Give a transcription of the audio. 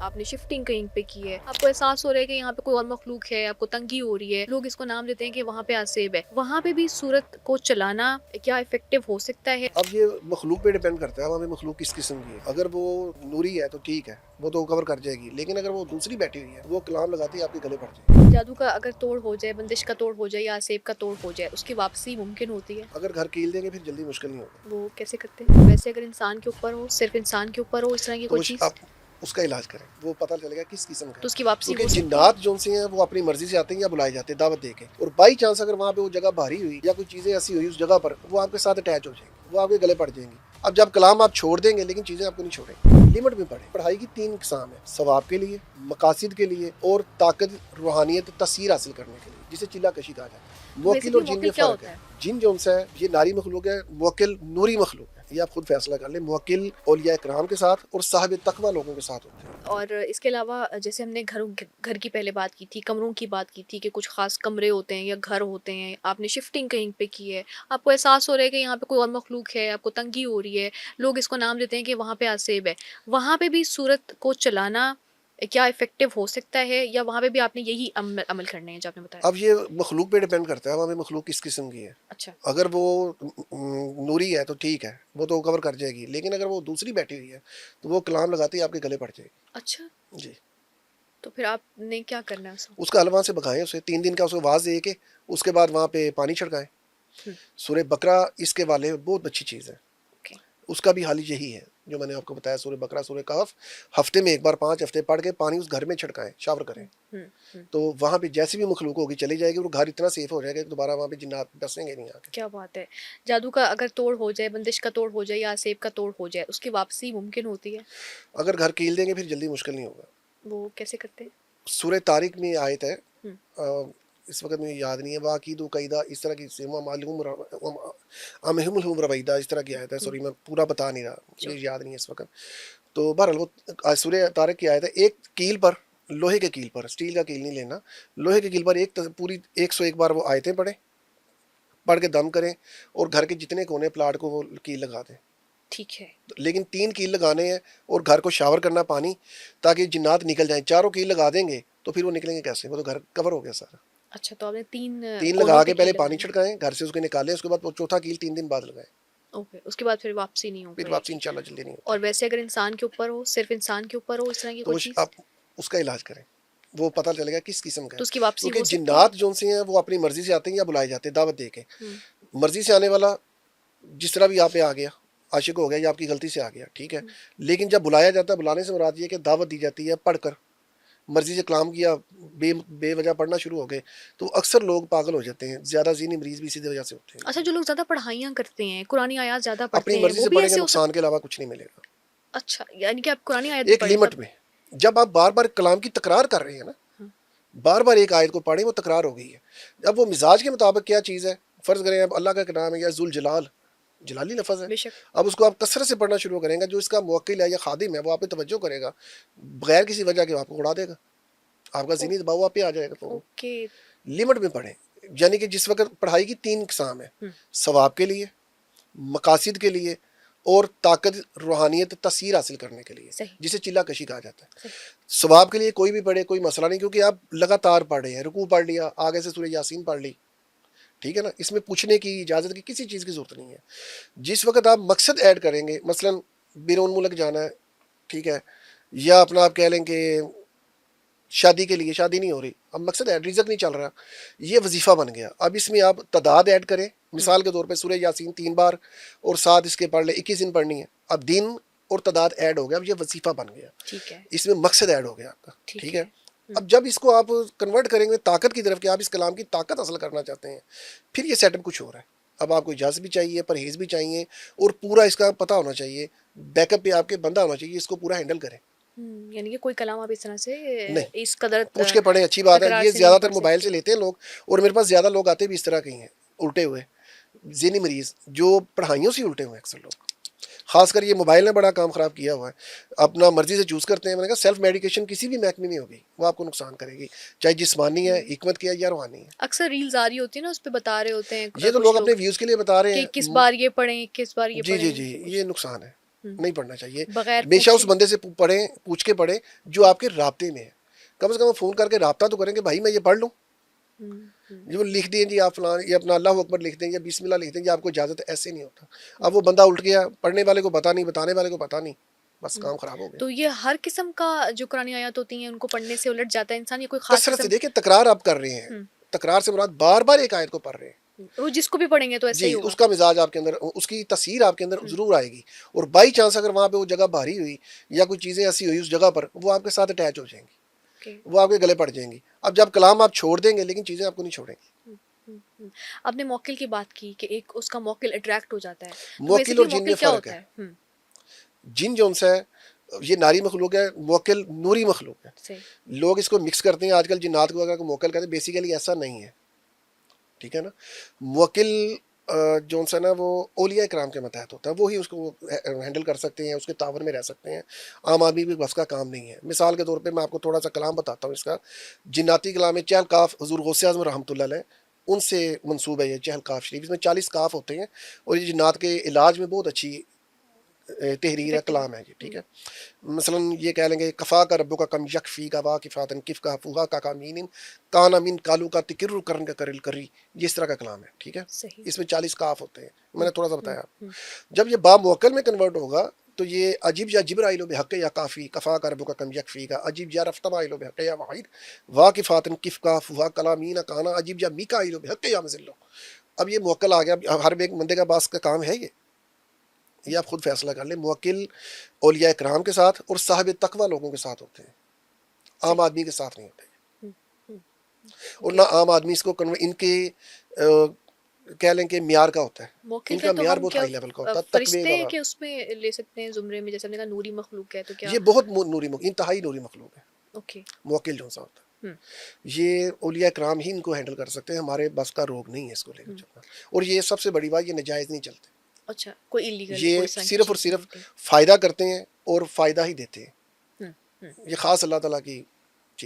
آپ نے شفٹنگ کہیں پہ کی ہے، آپ کو احساس ہو رہا ہے کہ یہاں پہ کوئی اور مخلوق ہے، آپ کو تنگی ہو رہی ہے، لوگ اس کو نام دیتے ہیں کہ وہاں پہ آسیب ہے، وہاں پہ بھی صورت کو چلانا کیا افیکٹو ہو سکتا ہے؟ اب یہ مخلوق پہ ڈیپینڈ کرتا ہے ہمیں مخلوق کس قسم کی ہے. اگر وہ نوری ہے تو ٹھیک ہے، وہ تو کور کر جائے گی، لیکن اگر وہ دوسری بیٹھی ہوئی ہے وہ کلام لگاتی ہے آپ کے گلے پڑ جائے گی. جادو کا اگر توڑ ہو جائے، بندش کا توڑ ہو جائے یا آسیب کا توڑ ہو جائے، اس کی واپسی ممکن ہوتی ہے؟ اگر گھر کیل دیں گے پھر جلدی مشکل نہیں ہوگا. وہ کیسے کرتے ہیں؟ ویسے اگر انسان کے اوپر ہو، صرف انسان کے اوپر ہو اس طرح کی تو کوئی چیز، آپ اس کا علاج کریں، وہ پتہ چلے گا کس قسم کا تو اس ہے. کی واپسی کیونکہ ہو سکتی ہے؟ جنات جو سے ہیں وہ اپنی مرضی سے آتے ہیں یا بلائے جاتے ہیں دعوت دے کے، اور بائی چانس اگر وہاں پہ وہ جگہ بھاری ہوئی یا کوئی چیزیں ایسی ہوئی اس جگہ پر، وہ آپ کے ساتھ اٹیچ ہو جائیں گی، وہ آپ کے گلے پڑ جائیں گی. اب جب کلام آپ چھوڑ دیں گے لیکن چیزیں آپ کو نہیں چھوڑیں گی. لمٹ میں پڑھیں. پڑھائی کی 3 اقسام ہے: ثواب کے لیے، مقاصد کے لیے، اور طاقت، روحانیت، تاثیر حاصل کرنے کے لیے، جسے چلا کشی کہا جاتا ہے. موکل اور جن میں کیا فرق ہوتا ہے. ہے؟ جن جو ہے یہ ناری مخلوق ہے، موکل نوری مخلوق ہے. یہ آپ خود فیصلہ کر لیں. موکل اولیاء کرام کے ساتھ اور صاحب تقوی لوگوں کے ساتھ ہوتے ہیں. اور اس کے علاوہ جیسے ہم نے گھر کی پہلے بات کی تھی، کمروں کی بات کی تھی کہ کچھ خاص کمرے ہوتے ہیں یا گھر ہوتے ہیں، آپ نے شفٹنگ کہیں پہ کی ہے، آپ کو احساس ہو رہا ہے کہ یہاں پہ کوئی اور مخلوق ہے، آپ کو تنگی ہو رہی ہے، لوگ اس کو نام دیتے ہیں کہ وہاں پہ آسیب ہے، وہاں پہ بھی صورت کو چلانا کیا افیکٹو ہو سکتا ہے، یا وہاں پہ بھی آپ نے یہی عمل کرنے ہیں جو آپ نے بتایا؟ اب یہ مخلوق پہ ڈیپینڈ کرتا ہے ہمیں مخلوق کس قسم کی ہے. اچھا، اگر وہ نوری ہے تو ٹھیک ہے، وہ تو کور کر جائے گی، لیکن اگر وہ دوسری بیٹھی ہوئی ہے تو وہ کلام لگاتی ہے آپ کے گلے پڑ جائے اچھا، گی. جی. تو پھر آپ نے کیا کرنا ہے اس کا حلوان سے بکھائیں، اسے 3 دن کا اس کو واز دے کے اس کے بعد وہاں پہ پانی چھڑکائیں. سورہ بقرہ اس کے والے بہت اچھی چیز ہے. اوکے، اس کا بھی حال یہی ہے جو میں نے آپ کو بتایا. سورہ بقرہ، سورہ کہف ہفتے میں ایک بار 5 ہفتے پڑھ کے پانی اس گھر میں چھڑکائیں، شاور کریں. تو وہاں پہ جیسی بھی مخلوق ہوگی چلی جائے گی، وہ گھر اتنا سیف ہو جائے گا کہ دوبارہ وہاں پہ جنات بسیں گے نہیں آ کے. کیا بات ہے. جادو کا اگر توڑ ہو جائے، بندش کا توڑ ہو جائے یا آسیب کا توڑ ہو جائے، اس کی واپسی ممکن ہوتی ہے؟ اگر گھر کیل دیں گے پھر جلدی مشکل نہیں ہوگا. وہ کیسے کرتے ہیں؟ سورہ طارق میں آیت ہے، ہم، اس وقت مجھے یاد نہیں ہے، واقعید و قیدہ اس طرح کی امہم رویدہ اس طرح کی آیت ہے. سوری میں پورا بتا نہیں رہا، مجھے یاد نہیں ہے اس وقت. تو بہرحال وہ سورہ طارق کی آیت ہے. ایک کیل پر، لوہے کے کیل پر، اسٹیل کا کیل نہیں لینا، لوہے کے کیل پر ایک پوری 101 بار وہ آیتیں پڑھیں، پڑھ کے دم کریں، اور گھر کے جتنے کونے پلاٹ کو وہ کیل لگا دیں. ٹھیک ہے. لیکن 3 کیل لگانے ہیں اور گھر کو شاور کرنا پانی، تاکہ جنات نکل جائیں. چاروں کیل لگا دیں گے تو پھر وہ نکلیں گے کیسے؟ وہ تو گھر کور ہو گیا سارا. اچھا، تو آپ نے 3 3 کونوں لگا پہ کے کیل پہلے پانی لگانی ہے. چھڑکائیں، گھر سے اس کو نکالیں، اس کے بعد وہ چوتھا کیل 3 دن بعد لگائیں. اوکے، اس کے بعد پھر واپسی نہیں ہو پھر پائے واپسی گی. انشاءاللہ جلدی نہیں اور ہوتی. ویسے اگر انسان کے اوپر ہو، صرف انسان کے اوپر ہو اس طرح کی تو کوئی چیز، آپ اس کا علاج کریں، وہ پتہ چلے گا کس قسم کا تو ہے. اس کی واپسی کیونکہ ہو سکتی ہے؟ جنات جو سے ہیں وہ اپنی مرضی سے آتے ہیں یا بلائے جاتے ہیں دعوت دے کے. مرضی سے آنے والا جس طرح بھی آپ پہ آ گیا، عاشق ہو گیا یا آپ کی غلطی سے آ گیا، ٹھیک ہے. لیکن جب بلایا جاتا ہے، بلانے سے مراد یہ کہ دعوت دی جاتی ہے پڑھ کر، مرضی سے کلام کیا، بے وجہ پڑھنا شروع ہو گئے، تو اکثر لوگ پاگل ہو جاتے ہیں. زیادہ ذہنی مریض بھی اسی وجہ سے ہوتے ہیں. اچھا، جو لوگ زیادہ پڑھائیاں کرتے ہیں، قرآن آیات زیادہ اپنی پڑھتے ہیں، مرضی وہ سے بھی پڑھیں گے، ایسے ہو نقصان سکتے؟ کے علاوہ کچھ نہیں ملے گا. اچھا، یعنی کہ آپ قرآن آیت بھی ایک پڑھیں لمٹ تب؟ میں. جب آپ بار بار کلام کی تکرار کر رہے ہیں نا، بار بار ایک آیت کو پڑھیں، وہ تکرار ہو گئی ہے. اب وہ مزاج کے مطابق کیا چیز ہے، فرض کریں اب اللہ کا نام ہے یا ذوالجلال، جلالی لفظ ہے. بے شک. اب اس کو آپ کثرت سے پڑھنا شروع کریں گا، جو اس کا موکل ہے یا خادم ہے وہ آپ پہ توجہ کرے گا بغیر کسی وجہ کے، آپ کو اڑا دے گا، آپ کا ذہنی دباؤ آپ پہ آ جائے گا. تو اوکے. لمٹ میں پڑھیں. یعنی کہ جس وقت پڑھائی کی 3 اقسام ہے: ثواب کے لیے، مقاصد کے لیے، اور طاقت، روحانیت، تاثیر حاصل کرنے کے لیے، صحیح. جسے چلا کشی کہا جاتا ہے. صحیح. ثواب کے لیے کوئی بھی پڑھے، کوئی مسئلہ نہیں، کیونکہ آپ لگاتار پڑھ رہے ہیں. رکوع پڑھ لیا، آگے سے سورہ یاسین پڑھ لی، ٹھیک ہے نا. اس میں پوچھنے کی، اجازت کی کسی چیز کی ضرورت نہیں ہے. جس وقت آپ مقصد ایڈ کریں گے، مثلا بیرون ملک جانا ہے، ٹھیک ہے، یا اپنا آپ کہہ لیں کہ شادی کے لیے، شادی نہیں ہو رہی، اب مقصد ہے رزق نہیں چل رہا، یہ وظیفہ بن گیا. اب اس میں آپ تعداد ایڈ کریں. مثال کے طور پہ سورہ یاسین 3 بار اور 7 اس کے پڑھ لیں، 21 دن پڑھنی ہے. اب دن اور تعداد ایڈ ہو گیا، اب یہ وظیفہ بن گیا. ٹھیک ہے. اس میں مقصد ایڈ ہو گیا آپ کا، ٹھیک ہے. ہم، اب جب اس کو آپ کنورٹ کریں گے طاقت کی طرف، کہ آپ اس کلام کی طاقت حاصل کرنا چاہتے ہیں، پھر یہ سیٹ اپ کچھ ہو رہا ہے. اب آپ کو اجازت بھی چاہیے، پرہیز بھی چاہیے، اور پورا اس کا پتہ ہونا چاہیے، بیک اپ پہ آپ کے بندہ ہونا چاہیے، اس کو پورا ہینڈل کریں. یعنی کہ کوئی کلام آپ اس طرح سے نہیں، اس قدر پوچھ کے پڑھیں، اچھی بات ہے. تکرار یہ سے نہیں زیادہ تر پڑھ موبائل سے سکتے. لیتے ہیں لوگ، اور میرے پاس زیادہ لوگ آتے بھی اس طرح کے ہی ہیں، الٹے ہوئے، ذہنی مریض، جو پڑھائیوں سے الٹے ہوئے اکثر لوگ. خاص کر یہ موبائل نے بڑا کام خراب کیا ہوا ہے. اپنا مرضی سے چوز کرتے ہیں. میں نے کہا سیلف میڈیکیشن کسی بھی محکمے میں ہوگی، وہ آپ کو نقصان کرے گی، چاہے جسمانی ہے، حکمت کی ہے، یا روحانی ہے. اکثر ریلز آ رہی ہوتی ہیں نا، اس پہ بتا رہے ہوتے ہیں یہ تو کچھ لوگ لوگ اپنے ویوز کے لیے بتا رہے کہ ہیں. کس بار یہ پڑھیں، کس بار یہ جی پڑھیں. جی جی، یہ نقصان ہے. نہیں پڑھنا چاہیے. بغیر ہمیشہ اس پوچھے. بندے سے پڑھیں, پوچھ کے پڑھیں جو آپ کے رابطے میں ہے. کم سے کم فون کر کے رابطہ تو کریں کہ بھائی میں یہ پڑھ لوں. ہوں، ہوں، جو لکھ دیں جی آپ فلان, یہ اپنا اللہ اکبر لکھ دیں یا بسم اللہ لکھ دیں جی آپ کو اجازت ہے, ایسے نہیں ہوتا. اب وہ بندہ الٹ گیا, پڑھنے والے کو پتا نہیں, بتانے والے کو پتا نہیں, بس ہوں. کام خراب ہو گیا. تو یہ ہر قسم کا جو قرآن آیات ہوتی ہیں ان کو پڑھنے سے الٹ جاتا ہے انسان، یا کوئی خاص کثرت سے قسم؟ دیکھیں تکرار آپ کر رہے ہیں, ہوں. تکرار سے مراد بار بار ایک آیت کو پڑھ رہے ہیں. وہ جس کو بھی پڑھیں گے تو ایسا جی ہی ہوگا. اس کا مزاج آپ کے اندر, اس کی تاثیر آپ کے اندر ہوں. ضرور آئے گی. اور بائی چانس اگر وہاں پہ وہ جگہ بھاری ہوئی یا کوئی چیزیں ایسی ہوئی اس جگہ پر, وہ آپ کے ساتھ اٹیچ ہو جائیں گی, اوکے. وہ آپ کے گلے پڑ جائیں گی. اب جب کلام آپ چھوڑ دیں گے لیکن چیزیں آپ کو نہیں چھوڑیں گی. آپ نے موکل کی بات کی کہ ایک اس کا موکل اٹریکٹ ہو جاتا ہے، تو موکل بیسیکلی اور جن موکل میں کیا فرق ہوتا ہے. ہے؟ جن جو ہے یہ ناری مخلوق ہے, موکل نوری مخلوق ہے. صحیح. لوگ اس کو مکس کرتے ہیں آج کل, جنات کو اگر موکل کہتے ہیں, بیسیکلی ایسا نہیں ہے. ٹھیک ہے نا. موکل جو ہے نا وہ اولیاء کرام کے متحد ہوتا ہے, وہی اس کو ہینڈل کر سکتے ہیں, اس کے تعاون میں رہ سکتے ہیں. عام آدمی بھی بس کا کام نہیں ہے. مثال کے طور پہ میں آپ کو تھوڑا سا کلام بتاتا ہوں اس کا. جناتی کلام ہے چہل کاف, حضور غوث اعظم رحمۃ اللہ علیہ ان سے منسوب ہے یہ چہل کاف شریف. اس میں 40 کاف ہوتے ہیں اور یہ جنات کے علاج میں بہت اچھی تحریر ہے, افیکٹو ہے. کلام ہے یہ. ٹھیک ہے. مثلا یہ کہہ لیں گے کفا کا ربو کا کم یکفی کا وا کفاتن کف کا فوہا کا کامین کان امین کالو کا تکر کرن کا کرل کری, یہ اس طرح کا کلام ہے. ٹھیک ہے. صحیح. اس میں 40 کاف ہوتے ہیں, میں نے تھوڑا سا بتایا. ہم. جب یہ با موکل میں کنورٹ ہوگا تو یہ عجیب یا جبرائیل بحق یا کافی کفا کا ربو کا کم یکفی کا, عجیب یا رفتمائل بحق یا واحد وا کفاتن کف کا فوہا کلامین کانا عجیب یا میکائیل بحق یا مزلو. اب یہ موکل آ گیا. اب ہر ایک بندے کا باس کا کام ہے یہ آپ خود فیصلہ کر لیں. موکل اولیاء کرام کے ساتھ اور صاحب تقوی لوگوں کے ساتھ ہوتے ہیں, عام صحیح. آدمی کے ساتھ نہیں ہوتے. ہم. اور اوکے. نہ عام آدمی اس کو ان کے کہہ لیں کہ معیار کا ہوتا ہے, موکل ان کا کا تو معیار ہم بہت کیا ہائی لیول کا ہوتا ہے, تقوی فرشتے والا. کہ اس میں لے سکتے ہیں زمرے میں، جیسے ہم نے کہا نوری مخلوق ہے تو کیا؟ یہ بہت نوری انتہائی نوری مخلوق ہے اوکے. موکل جو سا ہوتا ہے. یہ اولیاء کرام ہی ان کو ہینڈل کر سکتے ہیں, ہمارے بس کا روگ نہیں ہے اس کو لے کر چلنا. اور یہ سب سے بڑی بات, یہ نجائز نہیں چلتے. اچھا، کوئی ایلیگل یہ کوئی سنگ صرف اور چیز نہیں صرف ہوتی. فائدہ کرتے ہیں اور فائدہ ہی دیتے ہیں. ہم. ہم. یہ خاص اللہ تعالیٰ کی